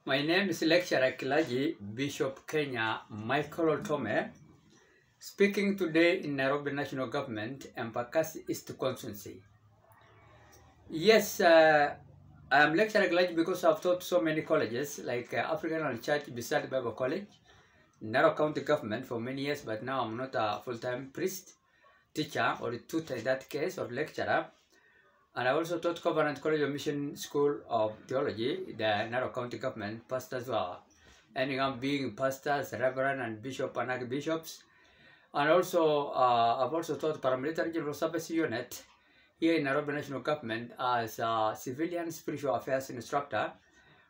My name is Lecturer Kilaji Bishop Kenya Michael Otome, speaking today in Nairobi National Government, Embakasi East Constituency. Yes, I am Lecturer Kilaji because I've taught so many colleges like African Church beside Bible College, Narrow County Government for many years, but now I'm not a full-time priest, teacher, or tutor in that case, or lecturer. And I also taught Covenant College of Mission School of Theology, the Narrow County Government. Pastors were ending up being pastors, reverend, and bishop and archbishops. And also, I've also taught paramilitary general service unit here in Nairobi National Government as a civilian spiritual affairs instructor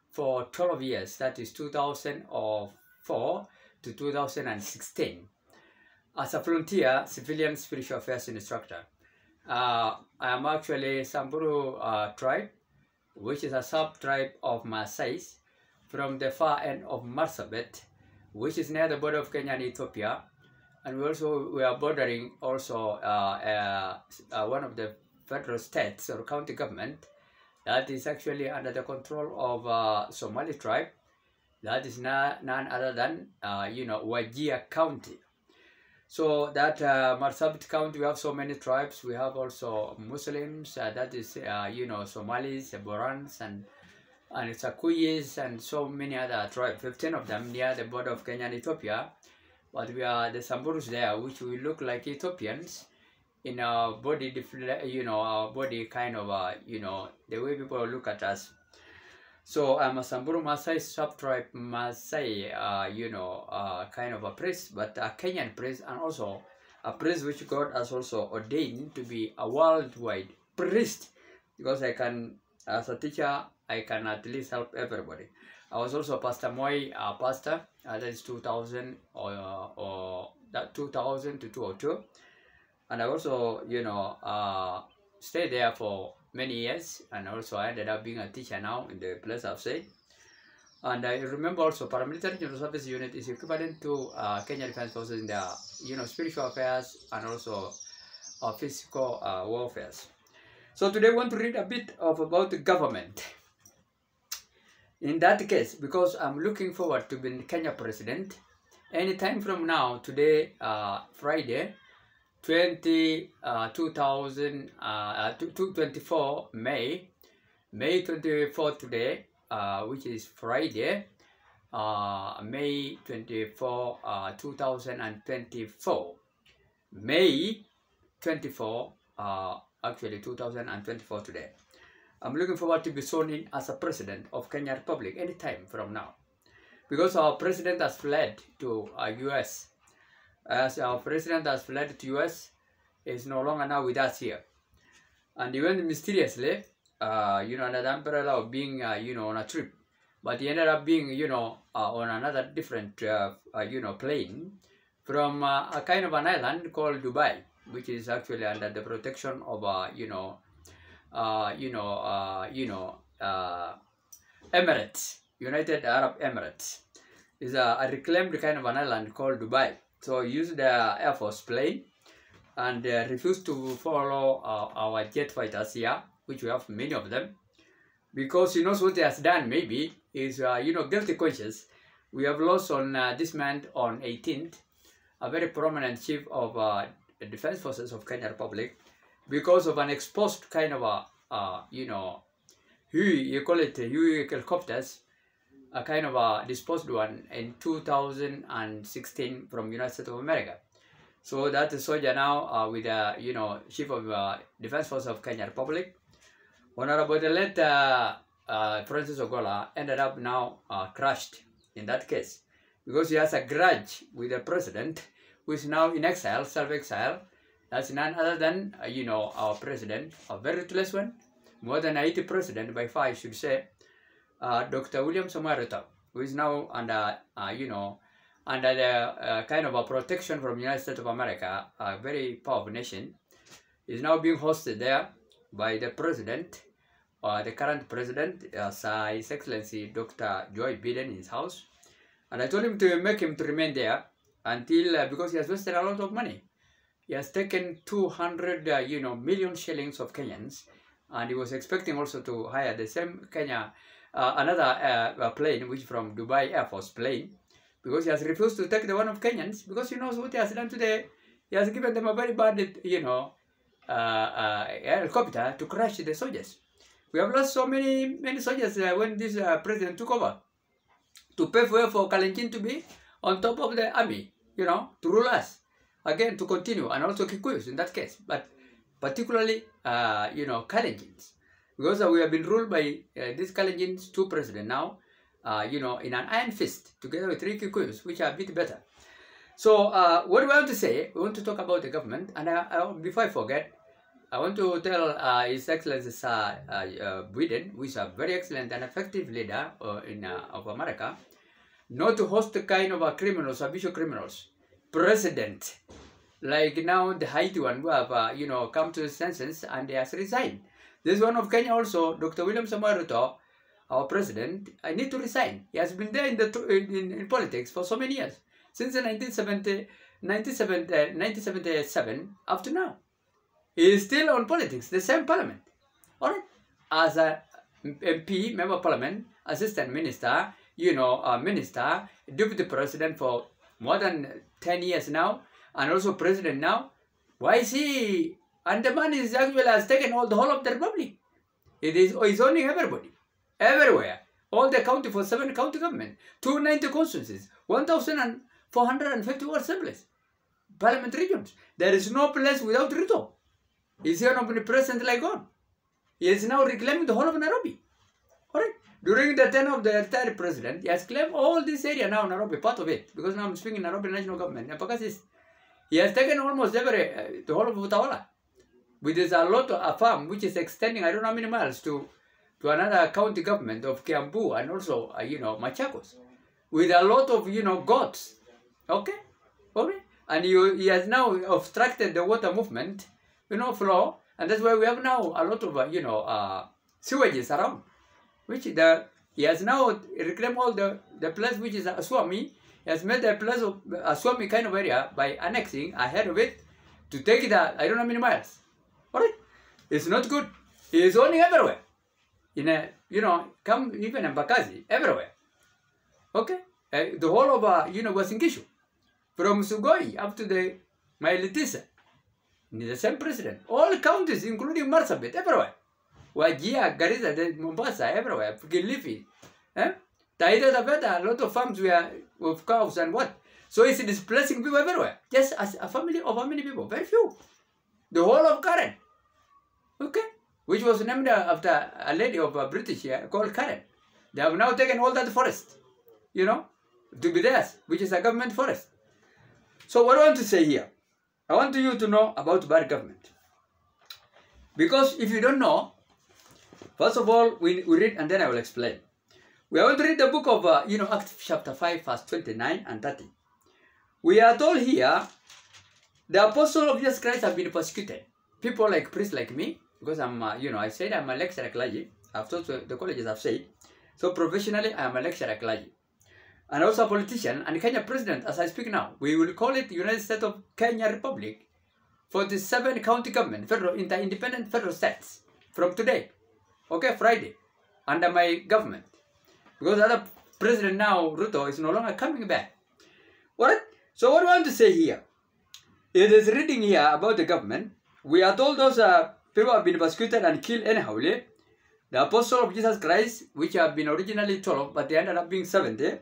for 12 years. That is 2004 to 2016. As a volunteer civilian spiritual affairs instructor. I am actually Samburu tribe, which is a sub-tribe of Maasais from the far end of Marsabit, which is near the border of Kenya and Ethiopia. And we are bordering also one of the federal states or county government that is actually under the control of Somali tribe. That is none other than, Wajir County. So that Marsabit County, we have so many tribes. We have also Muslims, that is, Somalis, Borans, and Sakuyis, and so many other tribes, 15 of them near the border of Kenya and Ethiopia. But we are the Samburus there, which we look like Ethiopians in our body, our body kind of, the way people look at us. So I'm a Samburu Maasai sub-tribe Maasai, kind of a priest, but a Kenyan priest, and also a priest which God has also ordained to be a worldwide priest, because I can, as a teacher, I can at least help everybody. I was also Pastor Moi, pastor, that is 2000 that 2000 to 2002, and I also, stayed there for many years, and also I ended up being a teacher now in the place I've said. And I remember also paramilitary general service unit is equivalent to Kenya Defense Forces in their spiritual affairs and also physical warfare. So today I want to read a bit about the government. In that case, because I'm looking forward to being Kenya president anytime from now, today, Friday, 24 May 24 today, which is Friday, May 24, 2024. May 24, actually 2024 today. I'm looking forward to be sworn in as a president of Kenya Republic anytime from now, because our president has fled to US. As our president has fled to US, is no longer now with us here. And he went mysteriously, under the umbrella of being, on a trip. But he ended up being, on another different, plane from a kind of an island called Dubai, which is actually under the protection of, Emirates, United Arab Emirates. Is a reclaimed kind of an island called Dubai. So he used the Air Force plane and refused to follow our jet fighters here, which we have many of them, because he knows what he has done. Maybe is guilty conscious. We have lost on this month on 18th a very prominent chief of the Defense Forces of Kenya Republic, because of an exposed kind of you call it Huey helicopters, a kind of a disposed one in 2016 from United States of America. So that soldier now with the chief of Defense Force of Kenya Republic, Honorable the late Francis Ogola, ended up now crushed in that case, because he has a grudge with the president, who is now in exile, self-exile. That's none other than our president, a very ruthless one, more than 80 president by far, I should say. Dr. Ruto, who is now under, under the kind of a protection from the United States of America, a very powerful nation, is now being hosted there by the president, the current president, His Excellency Dr. Joe Biden in his house. And I told him to make him to remain there until, because he has wasted a lot of money. He has taken 200, million shillings of Kenyans, and he was expecting also to hire the same Kenya another plane, which from Dubai Air Force plane, because he has refused to take the one of Kenyans, because he knows what he has done today. He has given them a very bad, helicopter to crash the soldiers. We have lost so many soldiers when this president took over, to pave way for Kalenjin to be on top of the army, to rule us again, to continue, and also Kikuyus in that case, but particularly, Kalenjins, because we have been ruled by these Kalenjins, 2 presidents now, in an iron fist, together with 3 Kikuyus, which are a bit better. So, what we want to say, we want to talk about the government, and before I forget, I want to tell His Excellency Biden, who is a very excellent and effective leader of America, not to host the kind of criminals, habitual criminals, president, like now the Haiti one, who have come to his senses and he has resigned. This one of Kenya also, Dr. William Samoei Ruto, our president, I need to resign. He has been there in politics for so many years, since 1977 up to now. He is still on politics, the same parliament. All right, as a MP, member of parliament, assistant minister, minister, deputy president for more than 10 years now, and also president now. Why is he? And the man is actually has taken the whole of the republic. He's owning everybody, everywhere. All the county for 7 county government, 290 constituencies, 1,454 assemblies, parliament regions. There is no place without Ruto. He's here omnipresent like God. He is now reclaiming the whole of Nairobi. All right. During the tenure of the retired president, he has claimed all this area now, Nairobi, part of it, because now I'm speaking Nairobi national government. He has taken almost the whole of Utawala, which is a lot of a farm which is extending, I don't know how many miles to another county government of Kiambu and also, Machakos, with a lot of, goats. Okay? Okay? And he has now obstructed the water movement, flow, and that's why we have now a lot of, sewages around, which he has now reclaimed all the place which is Aswami. He has made the place of Aswami kind of area by annexing ahead of it to take it, I don't know how many miles. All right? It's not good. He is owning everywhere. Come even in Bakazi, everywhere. Okay? The whole of, Wasingishu, from Sugoi up to the Mailitisa, the same president. All counties, including Marsabit, everywhere. Wajia, Garissa, Mombasa, everywhere. Kilifi. Taita Taveta, a lot of farms were of cows and what. So it's displacing people everywhere. Just as a family of how many people? Very few. The whole of Karen. Okay? Which was named after a lady of British here called Karen. They have now taken all that forest, to be theirs, which is a government forest. So what I want to say here, I want you to know about bad government. Because if you don't know, first of all, we read and then I will explain. We are going to read the book of, Acts chapter 5, verse 29 and 30. We are told here, the apostles of Jesus Christ have been persecuted. People like priests like me, because I'm, I said I'm a lecturer clergy. I've taught the colleges I've said. So professionally, I'm a lecturer clergy. And also a politician and Kenya president, as I speak now. We will call it United States of Kenya Republic, 47 county government, federal, independent federal states, from today, okay, Friday, under my government. Because the other president now, Ruto, is no longer coming back. Alright, so what I want to say here, it is reading here about the government. We are told those people have been persecuted and killed anyhow. The apostles of Jesus Christ, which have been originally 12, but they ended up being 70,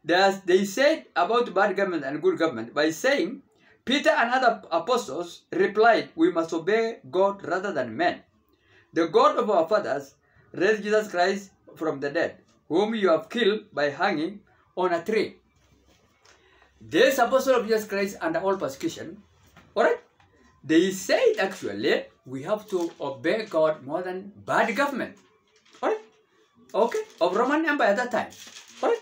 they said about bad government and good government by saying, Peter and other apostles replied, we must obey God rather than men. The God of our fathers raised Jesus Christ from the dead, whom you have killed by hanging on a tree. These apostles of Jesus Christ under all persecution, alright, they said actually, we have to obey God more than bad government. Alright? Okay? Of Roman Empire at that time. Alright?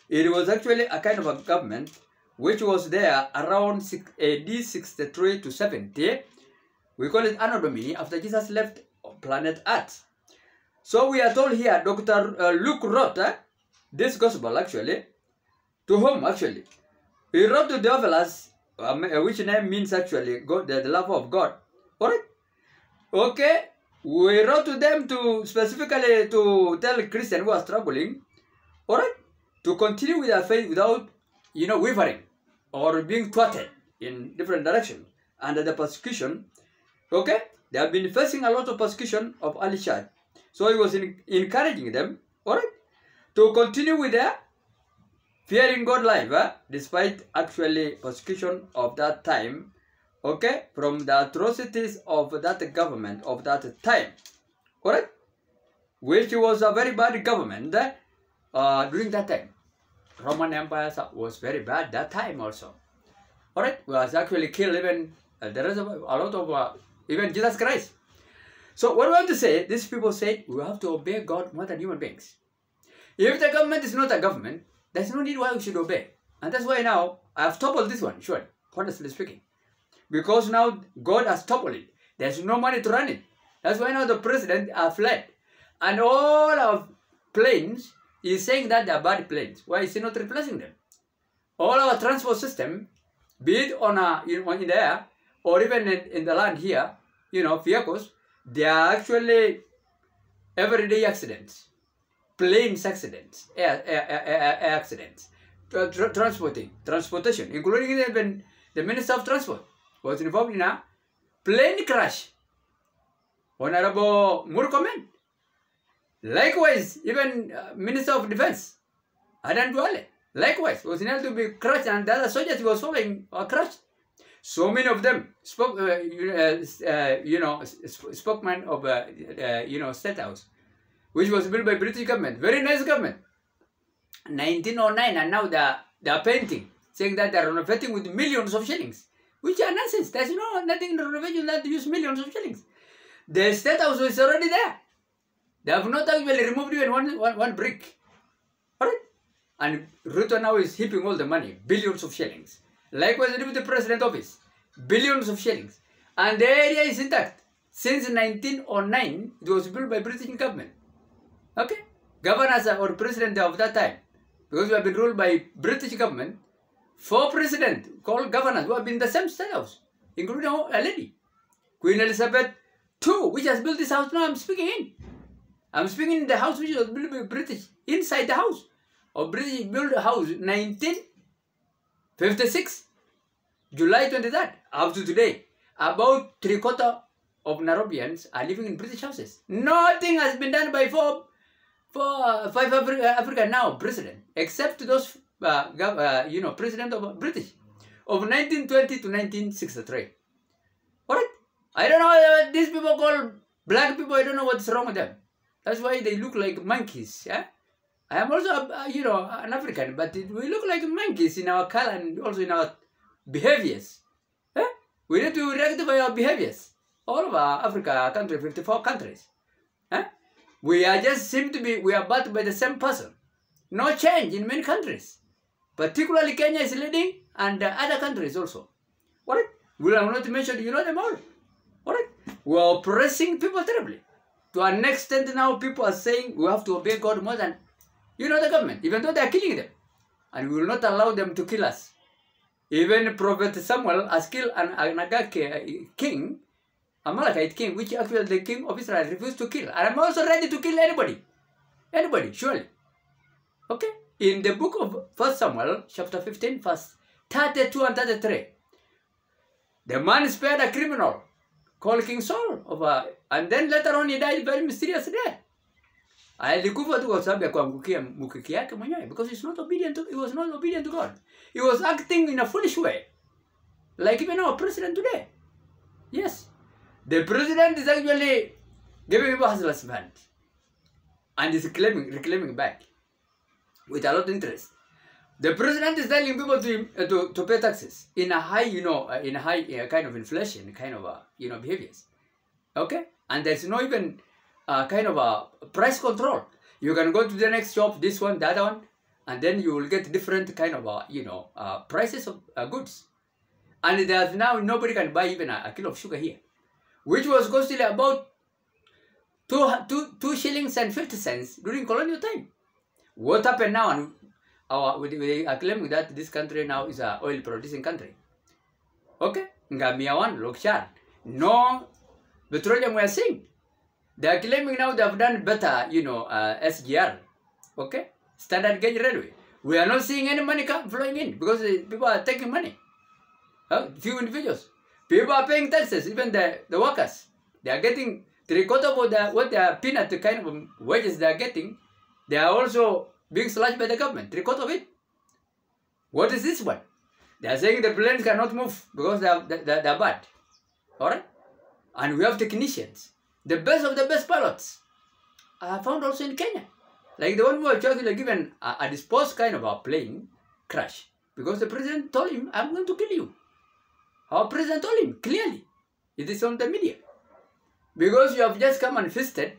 It was actually a kind of a government which was there around AD 63 to 70. We call it Anno Domini, after Jesus left planet Earth. So we are told here, Dr. Luke wrote this gospel actually, to whom actually? He wrote to Theophilus, which name means actually God, the love of God. Alright? Okay? We wrote to them to specifically to tell Christians who are struggling, all right, to continue with their faith without, wavering or being thwarted in different directions under the persecution. Okay, they have been facing a lot of persecution of early church, so he was encouraging them, all right, to continue with their fearing God life, despite actually persecution of that time. Okay, from the atrocities of that government of that time, all right, which was a very bad government during that time. Roman Empire was very bad that time also. All right, was actually killed even the rest of a lot of even Jesus Christ. So what I want to say, these people said we have to obey God more than human beings. If the government is not a government, there's no need why we should obey. And that's why now I have toppled this one, sure, honestly speaking. Because now God has toppled it. There's no money to run it. That's why now the president are fled. And all of planes is saying that they are bad planes. Why is he not replacing them? All our transport system, be it on in the air or even in the land here, vehicles, they are actually everyday accidents. Planes accidents, air accidents, transportation, including even the Minister of Transport was involved in a plane crash. Honorable Murkomen. Likewise, even Minister of Defense, Adan Duale, likewise, was able to be crushed, and the other soldiers he was following are crushed. So many of them spokesman of State House, which was built by British government, very nice government, 1909, and now they are painting, saying that they are renovating with millions of shillings, which are nonsense. There's nothing in renovation that use millions of shillings. The State House is already there. They have not actually removed even one brick. Alright? And Ruto now is heaping all the money, billions of shillings. Likewise, the Deputy President Office, billions of shillings. And the area is intact. Since 1909, it was built by British government. Okay? Governors or president of that time, because we have been ruled by British government, 4 presidents called governors who have been in the same State House, including a lady, Queen Elizabeth II, which has built this house now I'm speaking in. I'm speaking in the house which was built by British, inside the house. Or British built a house 1956, July 23rd, up to today. About 3/4 of Nairobians are living in British houses. Nothing has been done by 5 African now president, except those president of British of 1920 to 1963. Alright? I don't know what these people call black people. I don't know what's wrong with them. That's why they look like monkeys. Yeah? I am also, an African, but we look like monkeys in our color and also in our behaviors. Eh? We need to rectify our behaviors. All of our Africa country, 54 countries. Eh? We are just seem to be, we are backed by the same person. No change in many countries. Particularly Kenya is leading and other countries also. Alright? We are not mentioned, them all. Alright? We are oppressing people terribly. To an extent now, people are saying we have to obey God more than, the government, even though they are killing them. And we will not allow them to kill us. Even Prophet Samuel has killed an Agag king, Amalekite king, which actually the king of Israel refused to kill. And I'm also ready to kill anybody. Anybody, surely. Okay? In the book of 1 Samuel, chapter 15, verse 32 and 33, the man spared a criminal called King Saul, and then later on he died very mysterious death. Alikufa tu kwa sababu ya kuangukia mkuki yake mwenyewe, because he was not obedient to God. He was acting in a foolish way, like even our president today. Yes, the president is actually giving people hustlers band, and is reclaiming back with a lot of interest. The president is telling people to pay taxes in a high, kind of inflation, kind of behaviors. Okay, and there's no even kind of a price control. You can go to the next shop, this one, that one, and then you will get different kind of prices of goods. And there's now nobody can buy even a kilo of sugar here, which was costing about 2 shillings and 50 cents during colonial time. What happened now? And we are claiming that this country now is an oil producing country. Okay? Ngamiawan, Lokshar. No petroleum we are seeing. They are claiming now they have done better, SGR, okay? Standard gauge railway. We are not seeing any money flowing in because people are taking money. Few individuals. People are paying taxes, even the workers. They are getting 3/4 of what their peanut kind of wages they are getting. They are also being slashed by the government, 3/4 of it. What is this one? They are saying the planes cannot move because they are bad. Alright? And we have technicians. The best of the best pilots are found also in Kenya. Like the one who was actually given a disposed kind of a plane crash. Because the president told him, I'm going to kill you. Our president told him clearly. It is on the media. Because you have just come and fisted,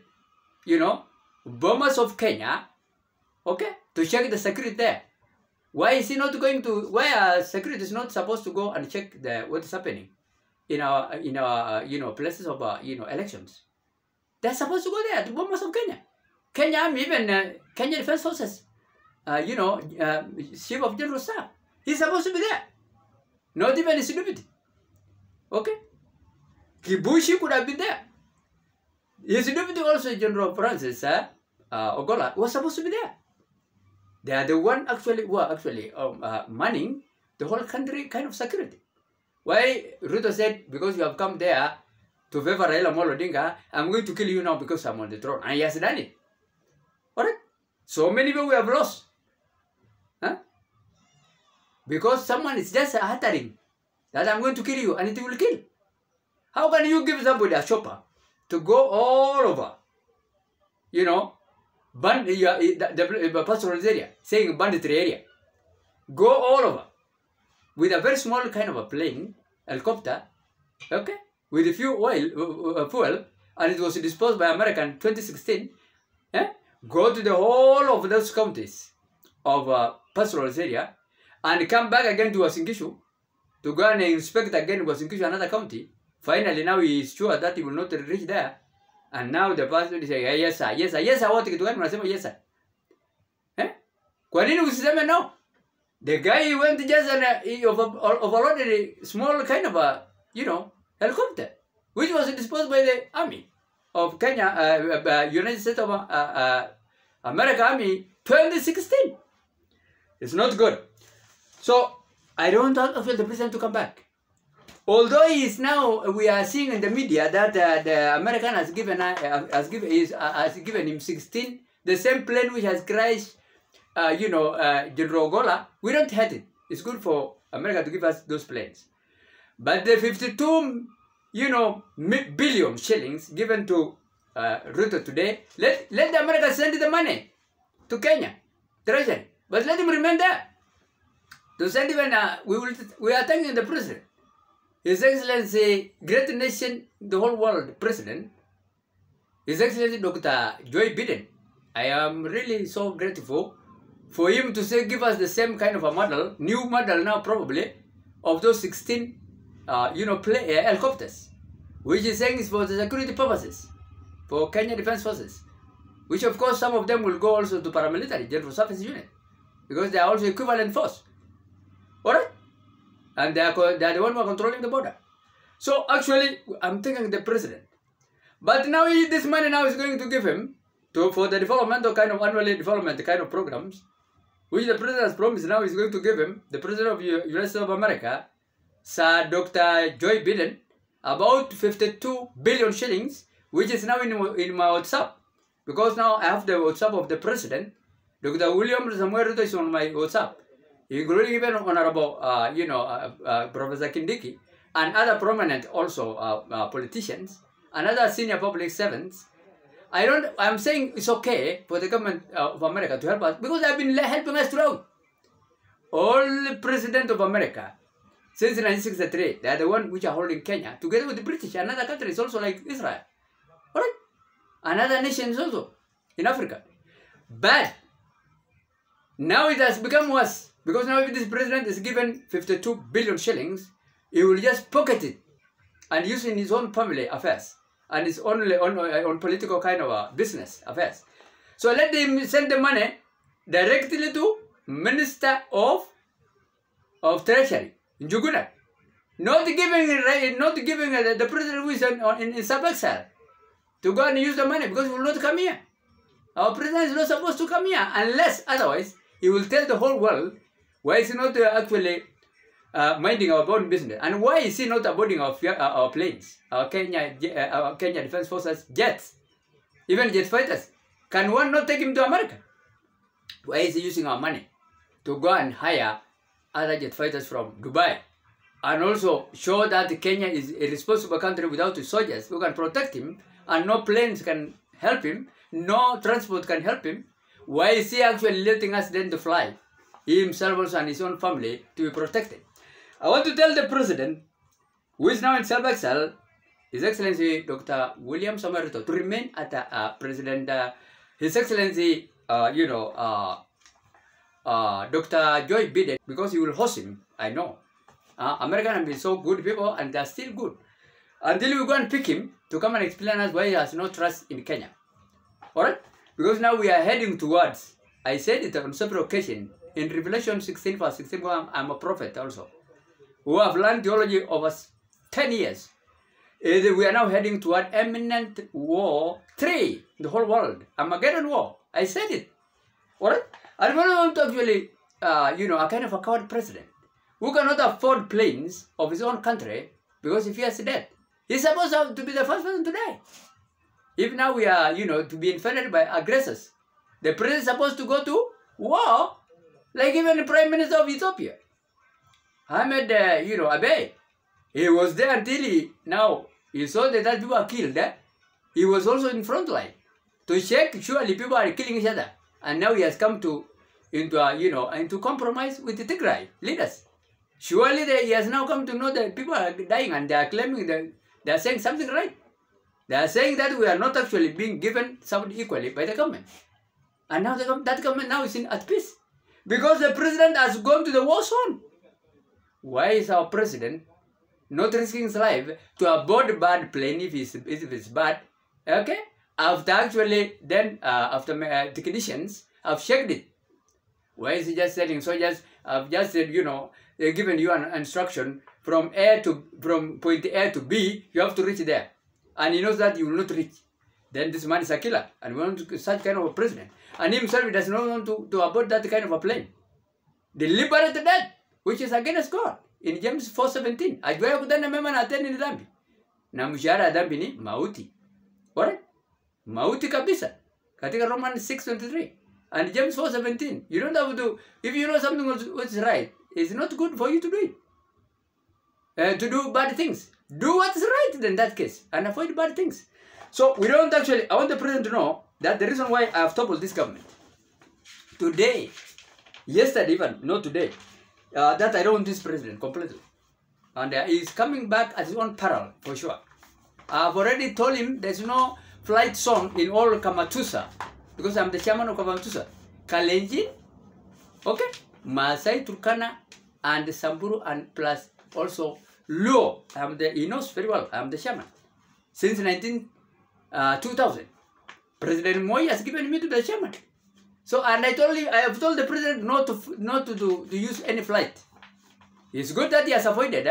bombers of Kenya, okay, to check the security there. Why is he not going to, why are security is not supposed to go and check what is happening in our places of, elections? They're supposed to go there, the bombers of Kenya. Kenya, even Kenya Defense Forces, Chief of General Staff, he's supposed to be there. Not even his deputy. Okay? Kibushi could have been there. His deputy also, General Francis Ogola, was supposed to be there. They are the one actually who are manning the whole country kind of security. Why Ruto said, because you have come there to favor Raila Amolo Odinga, I'm going to kill you now because I'm on the throne. And he has done it. Alright? So many people we have lost. Huh? Because someone is just uttering that I'm going to kill you and it will kill. How can you give somebody a chopper to go all over, the pastoral area, saying banditry area, go all over with a very small kind of a plane, helicopter, okay, with a few fuel, and it was disposed by America in 2016, go to the whole of those counties of pastoral area, and come back again to Wasinkishu, to go and inspect again Wasinkishu, another county. Finally, now he is sure that he will not reach there. And now the pastor is saying, yes sir, yes sir, yes sir, what to unasema yes sir. Kwa nini usiseme no? The guy went just overloaded a small kind of a, helicopter, which was disposed by the army of Kenya, United States of America Army, 2016. It's not good. So, I don't want the president to come back. Although he is now, we are seeing in the media that the American has given him 16, the same plane which has crashed, General Ogola. We don't hate it. It's good for America to give us those planes. But the 52, billion shillings given to Ruto today, let the America send the money to Kenya, Treasury. But let him remain there. To send even, we are thanking the president. His Excellency, great nation, the whole world president, His Excellency Dr. Biden. I am really so grateful for him to say, give us the same kind of a model, new model now probably, of those 16, helicopters, which is saying is for the security purposes, for Kenya Defense Forces, which of course some of them will go also to paramilitary, General Service Unit, because they are also equivalent force. Alright? And they are the one who are controlling the border. So actually, I'm thinking the president. But now this money now is going to give him for the developmental kind of annual development kind of programs, which the president has promised now is going to give him, the president of the United States of America, Sir Dr. Joe Biden, about 52 billion shillings, which is now in my WhatsApp. Because now I have the WhatsApp of the president. Dr. William Samuel Ruto is on my WhatsApp, including even Honorable, Professor Kindiki, and other prominent also politicians, and other senior public servants. I'm saying it's okay for the government of America to help us because they have been helping us throughout. All the president of America since 1963, they are the one which are holding Kenya together with the British and other countries also like Israel. Alright? And other nations also in Africa. But now it has become worse because now if this president is given 52 billion shillings, he will just pocket it and use it in his own family affairs and his only on political kind of business affairs. So let him send the money directly to Minister of Treasury, Njuguna. Not giving the president who is in sub-exile. to go and use the money because he will not come here. Our president is not supposed to come here unless otherwise he will tell the whole world why is he not actually minding our own business, and why is he not boarding our planes, our Kenya Defense Forces jets, even jet fighters. Can one not take him to America? Why is he using our money to go and hire other jet fighters from Dubai, and also show that Kenya is a responsible country without soldiers who can protect him, and no planes can help him, no transport can help him? Why is he actually letting us then to fly, he himself also and his own family, to be protected? I want to tell the president, who is now in self-exile, His Excellency Dr. William Samoei Ruto, to remain at President, His Excellency, Dr. Joe Biden, because he will host him, I know. Americans have been so good people, and they are still good. Until we go and pick him to come and explain us why he has no trust in Kenya. Alright? Because now we are heading towards, I said it on several occasions, in Revelation 16 verse 16, I'm a prophet also, who have learned theology over 10 years. We are now heading toward imminent war 3 in the whole world. Armageddon war. I said it. Alright? I don't want to actually, a kind of a coward president who cannot afford planes of his own country because he fears death. He's supposed to be the first person to die. If now we are, to be invaded by aggressors, the president is supposed to go to war, like even the Prime Minister of Ethiopia, Ahmed, Abiy. He was there until he saw that people are killed. He was also in front line to check surely people are killing each other. And now he has come into compromise with the Tigray leaders. Surely he has now come to know that people are dying, and they are claiming that they are saying something right. They are saying that we are not actually being given something equally by the government. And now that government now is at peace. Because the president has gone to the war zone. Why is our president not risking his life to aboard bad plane if it's bad? Okay? After actually, then, after technicians have checked it. Why is he just telling soldiers, I've just said, they've given you an instruction from point A to B, you have to reach there. And he knows that you will not reach. Then this man is a killer. And we want such kind of a president. And himself, he does not want to abort that kind of a plane. Deliberate death, which is against God. In James 4:17, ajua kutana mema na atende dhambi. Na mshahara ya dhambi ni mauti. Alright? Mauti kabisa. Katika Romans 6:23. And James 4:17. You don't have to, if you know something what's right, it's not good for you to do it. To do bad things. Do what's right in that case. And avoid bad things. So we don't actually, I want the president to know that the reason why I have toppled this government. Today, yesterday even, not today, that I don't want this president completely. And he's coming back at his own peril, for sure. I've already told him there's no flight zone in all Kamatusa, because I'm the chairman of Kamatusa. Kalenjin, okay, Maasai, Turkana, and Samburu, and plus also Luo. He knows very well, I'm the chairman. Since 2000. President Moi has given me to the chairman. So, and I have told the president not to use any flight. It's good that he has avoided,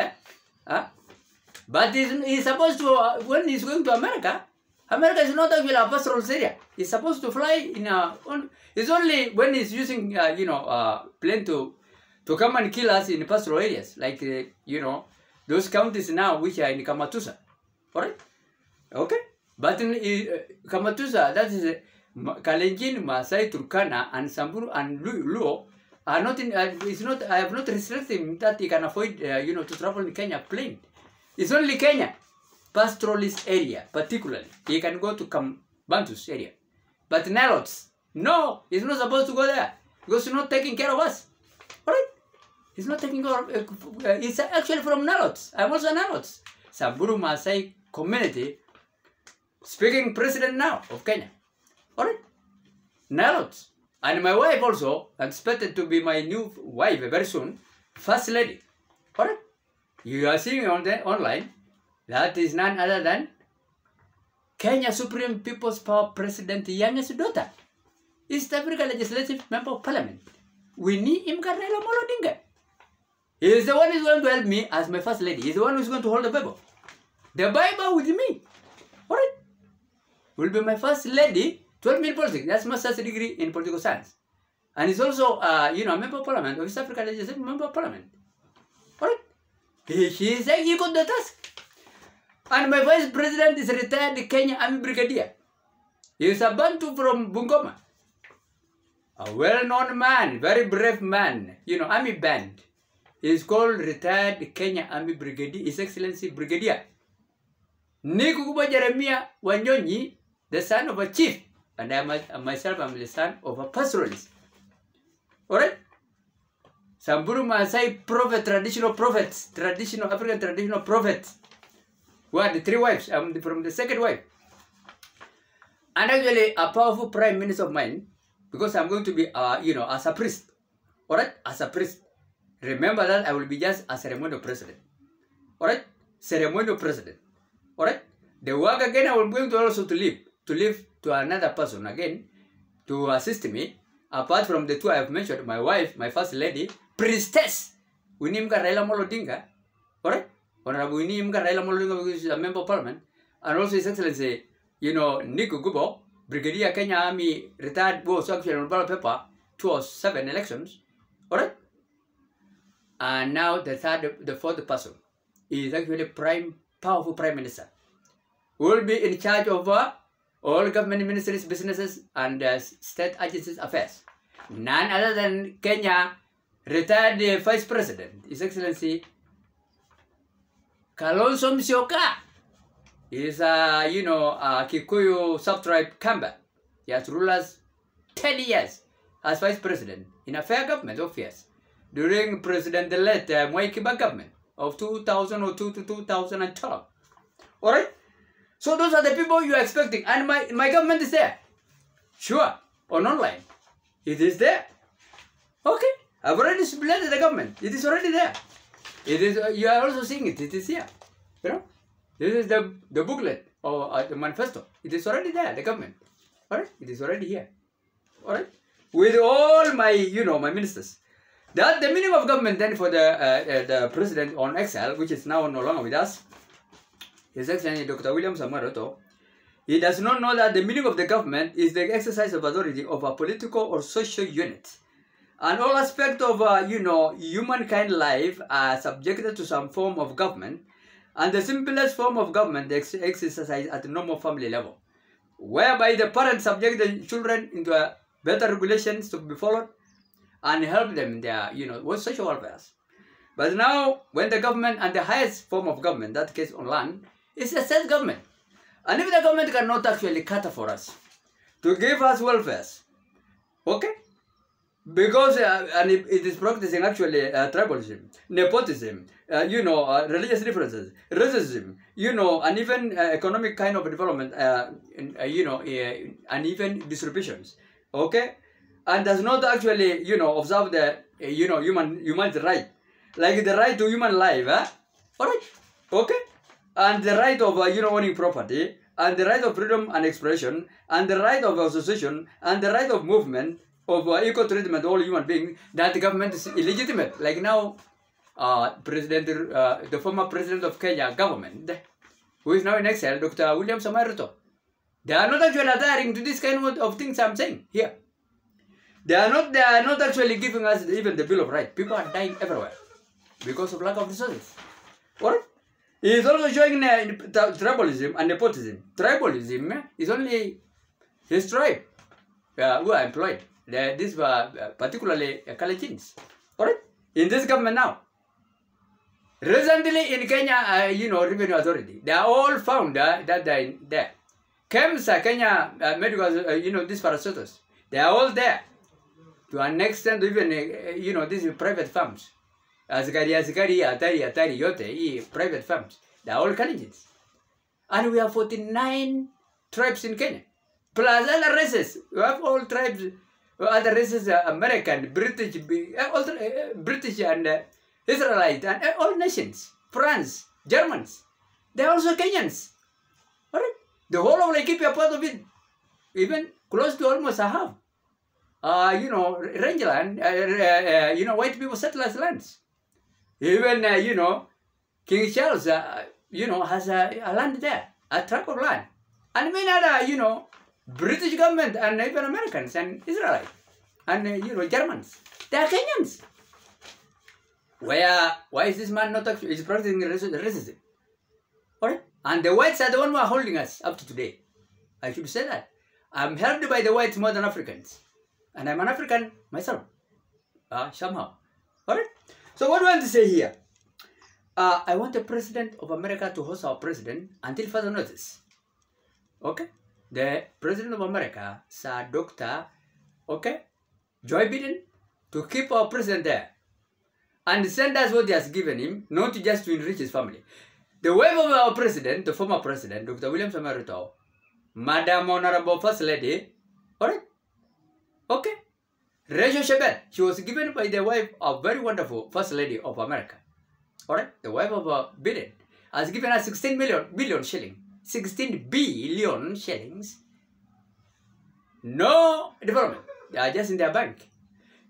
but he's supposed to, when he's going to America, America is not actually a pastoral area. He's supposed to fly in it's only when he's using, plane to come and kill us in pastoral areas, like, those counties now which are in Kamatusa. Alright? Okay? But in Kamatusa, that is Kalenjin, Maasai, Turkana, and Samburu, and Luo are not in, it's not, I have not restricted him that he can avoid, to travel in Kenya plane. It's only Kenya, pastoralist area, particularly. He can go to Bantus area. But Nilotes, no, he's not supposed to go there, because he's not taking care of us. Alright? He's not taking care of, he's actually from Nilotes. I'm also Nilotes. Samburu Maasai community, speaking president now of Kenya. Alright? Nilotes. And my wife also, expected to be my new wife very soon, First Lady. Alright? You are seeing online, that is none other than Kenya Supreme People's Power President youngest daughter, East Africa Legislative Member of Parliament, Winnie Imkarnelo Molodinga. He is the one who is going to help me as my First Lady. He is the one who is going to hold the Bible. The Bible with me. Alright? will be my first lady, 12 million politics. That's master's degree in political science. And he's also, a member of parliament of East Africa Legislative Member of Parliament. Alright? He said he got the task. And my vice president is a retired Kenya Army Brigadier. He is a Bantu from Bungoma. A well-known man, very brave man, army band. He is called retired Kenya Army Brigadier, His Excellency Brigadier. Nikukuba Jeremiah Wanyonyi, the son of a chief. And myself, I'm the son of a pastoralist. Alright? Samburu Maasai prophet, traditional prophets, African traditional prophets. Who are the 3 wives? I'm from the 2nd wife. And actually, a powerful prime minister of mine, because I'm going to be, as a priest. Alright? As a priest. Remember that I will be just a ceremonial president. Alright? Ceremonial president. Alright? The work again, I will going to also to leave to another person again to assist me. Apart from the 2 I have mentioned, my wife, my first lady, priestess, Winimka Raila Molodinga. Alright? Honorable Winimka Raila Molodinga, who is a member of parliament. And also His Excellency, Niku Gubo, Brigadier Kenya Army, retired, was actually on ballot paper, 2007 elections. Alright? And now the 4th person is actually powerful prime minister. Will be in charge of all government ministries, businesses, and state agencies affairs. None other than Kenya retired vice president, His Excellency Kalonzo Musyoka. He is a Kikuyu subtribe Kamba. He has ruled us 10 years as vice president in a fair government affairs during President-elect Mwai Kibaki government of 2002 to 2012. Alright? So those are the people you are expecting. And my government is there. Sure. On online. It is there. Okay. I've already split the government. It is already there. It is. You are also seeing it. It is here. This is the booklet or the manifesto. It is already there, the government. Alright? It is already here. Alright? With all my, my ministers. That the meaning of government then for the president on exile, which is now no longer with us, His Excellency Dr. Ruto, he does not know that the meaning of the government is the exercise of authority of a political or social unit. And all aspects of, humankind life are subjected to some form of government. And the simplest form of government is exercised at the normal family level, whereby the parents subject the children into better regulations to be followed and help them in their, social welfare. But now, when the government and the highest form of government, that case on land, is a state government. And if the government cannot actually cater for us, to give us welfare, okay? Because and it is practicing actually tribalism, nepotism, religious differences, racism, and even economic kind of development, and even distributions, okay? And does not actually, observe the, human right, like the right to human life, alright, okay? And the right of, owning property, and the right of freedom and expression, and the right of association, and the right of movement, of equal treatment of all human beings, that the government is illegitimate. Like now, the former president of Kenya government, who is now in exile, Dr. Ruto, they are not actually adhering to this kind of things I'm saying here. They are not actually giving us even the Bill of Rights. People are dying everywhere because of lack of resources. What? He is also showing tribalism and nepotism. Tribalism is only his tribe who are employed. These were particularly Kalachins. Alright? In this government now. Recently in Kenya, Revenue Authority, they are all found that they are there. KEMSA, Kenya Medical, these parasitos, they are all there. To an extent, even, these private firms. Asgari, Atari, Yote, private firms. They are all Kalachins. And we have 49 tribes in Kenya. Plus other races. We have all tribes. Other races, American, British, British and Israelite, and all nations, France, Germans, they are also Kenyans. Alright? The whole of Laikipia, part of it, even close to almost a half. Rangeland, white people settlers lands. Even, King Charles, has a land there, a tract of land. and many other, British government and even Americans and Israelites and, Germans. They are Kenyans. Why is this man not actually is practicing racism? Alright? And the whites are the one who are holding us up to today. I should say that. I'm helped by the whites more than Africans. And I'm an African myself. Somehow. Alright? So what do I want to say here? I want the President of America to host our president until further notice. Okay? The President of America, Sir Dr. Joe Biden, to keep our president there. And send us what he has given him, not just to enrich his family. The wife of our president, the former president, Dr. William Ruto, Madam Honorable First Lady, alright? Okay? Rachel Shebet, she was given by the wife of very wonderful First Lady of America. Alright? The wife of Biden has given us 16 billion shillings. 16 billion shillings. No development. They are just in their bank.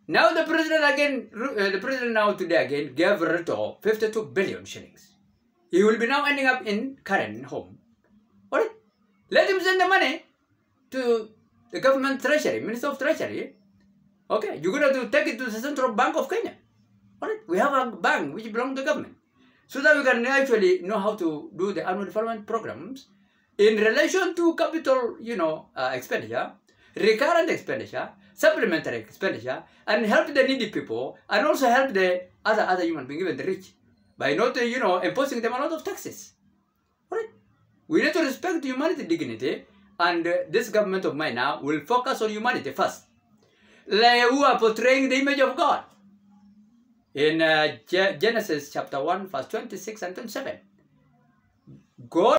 Now the president again, today again gave Ruto 52 billion shillings. He will be now ending up in Karen home. Alright? Let him send the money to the government treasury, Minister of Treasury. Okay, you're going to take it to the Central Bank of Kenya. Alright? We have a bank which belongs to the government. So that we can actually know how to do the annual development programs in relation to capital, expenditure, recurrent expenditure, supplementary expenditure, and help the needy people, and also help the other human beings, even the rich, by not, imposing them a lot of taxes. Alright? We need to respect humanity dignity, and this government of mine now will focus on humanity first. Like who are portraying the image of God. In Genesis chapter 1, verse 26 and 27. God